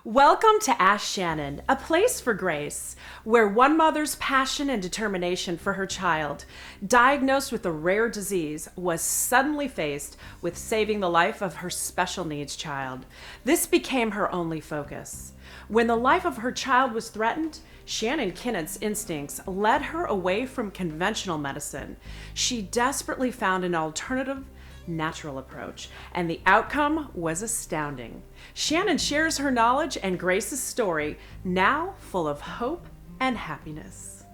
Welcome to Ask Shannon, a place for grace, where one mother's passion and determination for her child, diagnosed with a rare disease, was suddenly faced with saving the life of her special needs child. This became her only focus. When the life of her child was threatened, Shannon Kinnett's instincts led her away from conventional medicine. She desperately found an alternative, natural approach, and the outcome was astounding. Shannon shares her knowledge and Grace's story, now full of hope and happiness.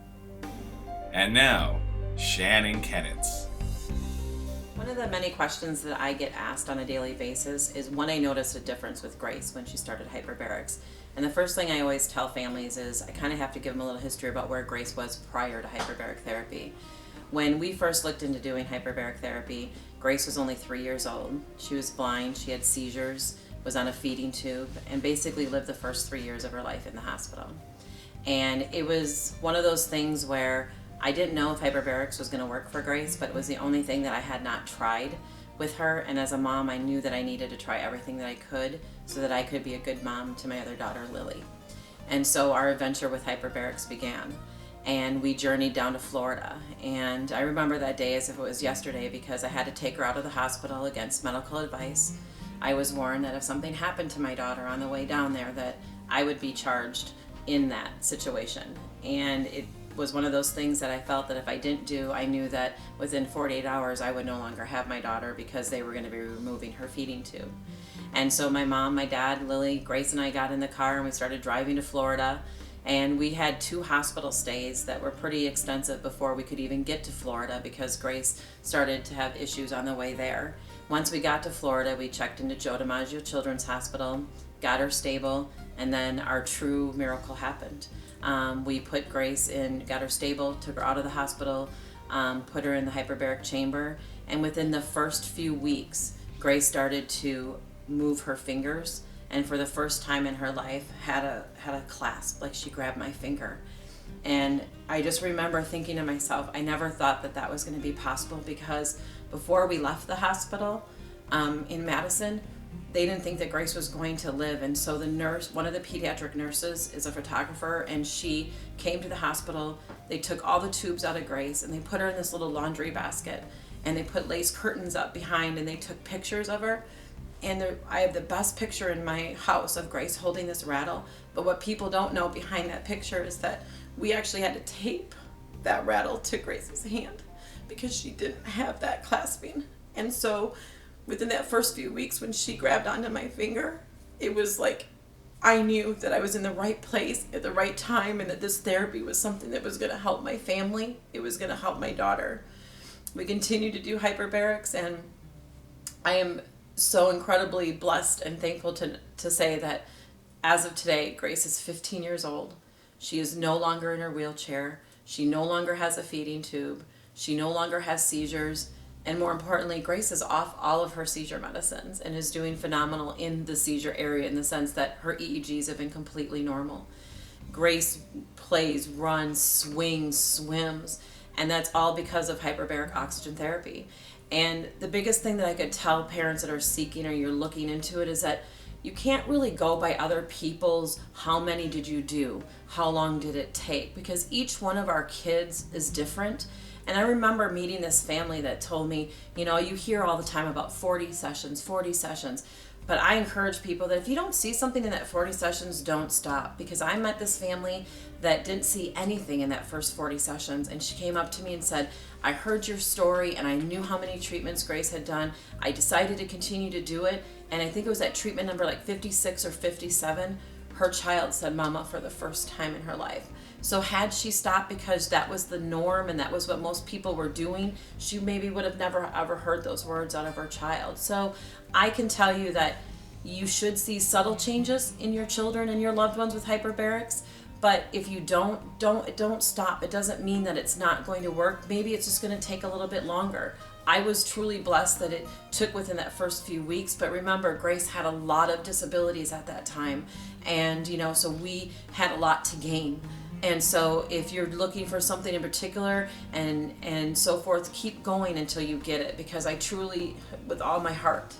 And now, Shannon Kinnett's. One of the many questions that I get asked on a daily basis is when I noticed a difference with Grace when she started hyperbarics. And the first thing I always tell families is I kind of have to give them a little history about where Grace was prior to hyperbaric therapy. When we first looked into doing hyperbaric therapy, Grace was only 3 years old. She was blind, she had seizures, was on a feeding tube, and basically lived the first 3 years of her life in the hospital. And it was one of those things where I didn't know if hyperbarics was going to work for Grace, but it was the only thing that I had not tried with her. And as a mom, I knew that I needed to try everything that I could so that I could be a good mom to my other daughter, Lily. And so our adventure with hyperbarics began. And we journeyed down to Florida. And I remember that day as if it was yesterday because I had to take her out of the hospital against medical advice. I was warned that if something happened to my daughter on the way down there, that I would be charged in that situation. And it was one of those things that I felt that if I didn't do, I knew that within 48 hours I would no longer have my daughter because they were going to be removing her feeding tube. And so my mom, my dad, Lily, Grace and I got in the car and we started driving to Florida. And we had 2 hospital stays that were pretty extensive before we could even get to Florida because Grace started to have issues on the way there. Once we got to Florida, we checked into Joe DiMaggio Children's Hospital, got her stable, and then our true miracle happened. We put Grace in, got her stable, took her out of the hospital, put her in the hyperbaric chamber, and within the first few weeks, Grace started to move her fingers, and for the first time in her life had a clasp, like she grabbed my finger. And I just remember thinking to myself, I never thought that that was going to be possible because before we left the hospital in Madison, they didn't think that Grace was going to live. And so the nurse, one of the pediatric nurses is a photographer, and she came to the hospital. They took all the tubes out of Grace and they put her in this little laundry basket and they put lace curtains up behind and they took pictures of her. And I have the best picture in my house of Grace holding this rattle. But what people don't know behind that picture is that we actually had to tape that rattle to Grace's hand because she didn't have that clasping. And so within that first few weeks when she grabbed onto my finger, it was like I knew that I was in the right place at the right time and that this therapy was something that was going to help my family. It was going to help my daughter. We continue to do hyperbarics, and I am so incredibly blessed and thankful to say that as of today, Grace is 15 years old. She is no longer in her wheelchair. She no longer has a feeding tube. She no longer has seizures. And more importantly, Grace is off all of her seizure medicines and is doing phenomenal in the seizure area in the sense that her EEGs have been completely normal. Grace plays, runs, swings, swims, and that's all because of hyperbaric oxygen therapy. And the biggest thing that I could tell parents that are seeking or you're looking into it is that you can't really go by other people's how many did you do, how long did it take, because each one of our kids is different. And I remember meeting this family that told me, you know, you hear all the time about 40 sessions, but I encourage people that if you don't see something in that 40 sessions, don't stop. Because I met this family that didn't see anything in that first 40 sessions. And she came up to me and said, I heard your story and I knew how many treatments Grace had done. I decided to continue to do it. And I think it was at treatment number like 56 or 57, her child said mama for the first time in her life. So had she stopped because that was the norm and that was what most people were doing, she maybe would have never ever heard those words out of her child. So I can tell you that you should see subtle changes in your children and your loved ones with hyperbarics. But if you don't stop. It doesn't mean that it's not going to work. Maybe it's just going to take a little bit longer. I was truly blessed that it took within that first few weeks. But remember, Grace had a lot of disabilities at that time. And, you know, so we had a lot to gain. And so if you're looking for something in particular and so forth, keep going until you get it. Because I truly, with all my heart,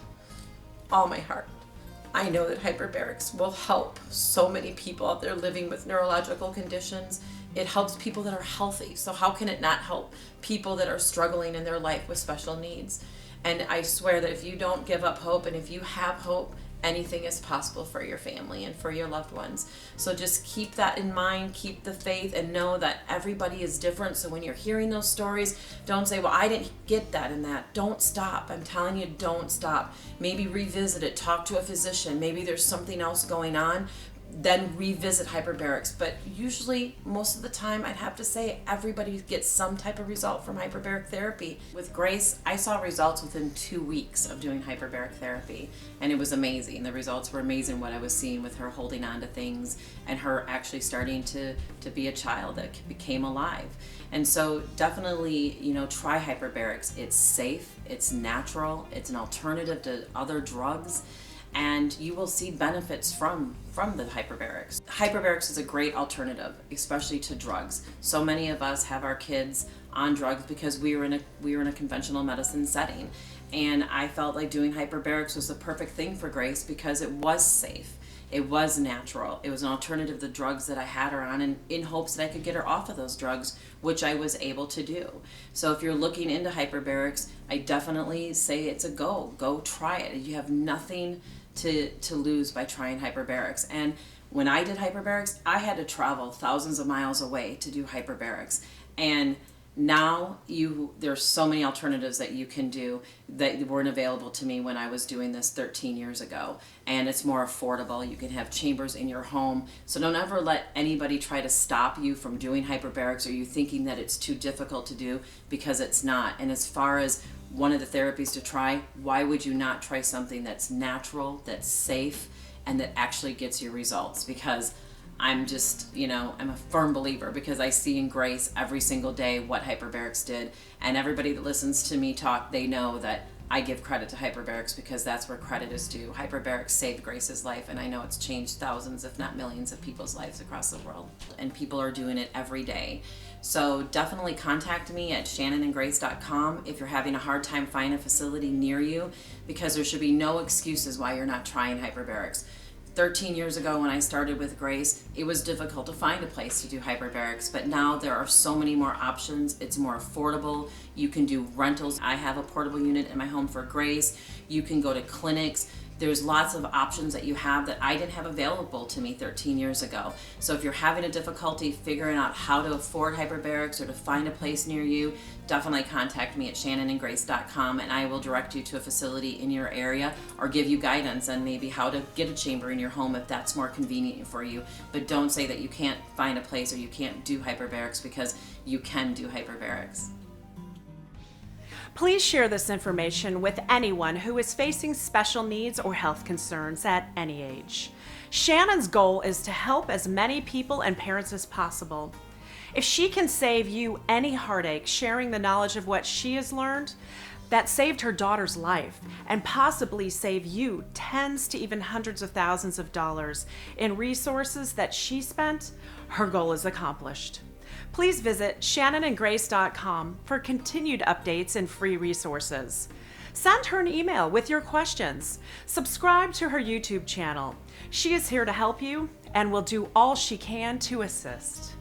I know that hyperbarics will help so many people out there living with neurological conditions. It helps people that are healthy. So how can it not help people that are struggling in their life with special needs? And I swear that if you don't give up hope, and if you have hope, anything is possible for your family and for your loved ones. So just keep that in mind, keep the faith, and know that everybody is different. So when you're hearing those stories, don't say, well, I didn't get that and that. Don't stop. I'm telling you, don't stop. Maybe revisit it, talk to a physician. Maybe there's something else going on. Then revisit hyperbarics. But usually, most of the time, I'd have to say everybody gets some type of result from hyperbaric therapy. With Grace, I saw results within 2 weeks of doing hyperbaric therapy, and it was amazing. The results were amazing, what I was seeing with her holding on to things and her actually starting to be a child that became alive. And so definitely, try hyperbarics. It's safe, it's natural, it's an alternative to other drugs, and you will see benefits from the hyperbarics. Hyperbarics is a great alternative, especially to drugs. So many of us have our kids on drugs because we were in a conventional medicine setting, and I felt like doing hyperbarics was the perfect thing for Grace because it was safe. It was natural. It was an alternative to the drugs that I had her on, and in hopes that I could get her off of those drugs, which I was able to do. So if you're looking into hyperbarics, I definitely say it's a go. Go try it. You have nothing to lose by trying hyperbarics. And when I did hyperbarics, I had to travel thousands of miles away to do hyperbarics. And now there's so many alternatives that you can do that weren't available to me when I was doing this 13 years ago. And it's more affordable. You can have chambers in your home. So don't ever let anybody try to stop you from doing hyperbarics, or you thinking that it's too difficult to do, because it's not. And as far as one of the therapies to try, why would you not try something that's natural, that's safe, and that actually gets you results? Because I'm just, I'm a firm believer, because I see in Grace every single day what hyperbarics did. And everybody that listens to me talk, they know that I give credit to hyperbarics because that's where credit is due. Hyperbarics saved Grace's life, and I know it's changed thousands, if not millions, of people's lives across the world. And people are doing it every day. So definitely contact me at shannonandgrace.com if you're having a hard time finding a facility near you, because there should be no excuses why you're not trying hyperbarics. 13 years ago when I started with Grace, it was difficult to find a place to do hyperbarics, but now there are so many more options. It's more affordable. You can do rentals. I have a portable unit in my home for Grace. You can go to clinics. There's lots of options that you have that I didn't have available to me 13 years ago. So if you're having a difficulty figuring out how to afford hyperbarics or to find a place near you, definitely contact me at shannonandgrace.com, and I will direct you to a facility in your area or give you guidance on maybe how to get a chamber in your home if that's more convenient for you. But don't say that you can't find a place or you can't do hyperbarics, because you can do hyperbarics. Please share this information with anyone who is facing special needs or health concerns at any age. Shannon's goal is to help as many people and parents as possible. If she can save you any heartache sharing the knowledge of what she has learned, that saved her daughter's life, and possibly save you tens to even hundreds of thousands of dollars in resources that she spent, her goal is accomplished. Please visit shannonandgrace.com for continued updates and free resources. Send her an email with your questions. Subscribe to her YouTube channel. She is here to help you and will do all she can to assist.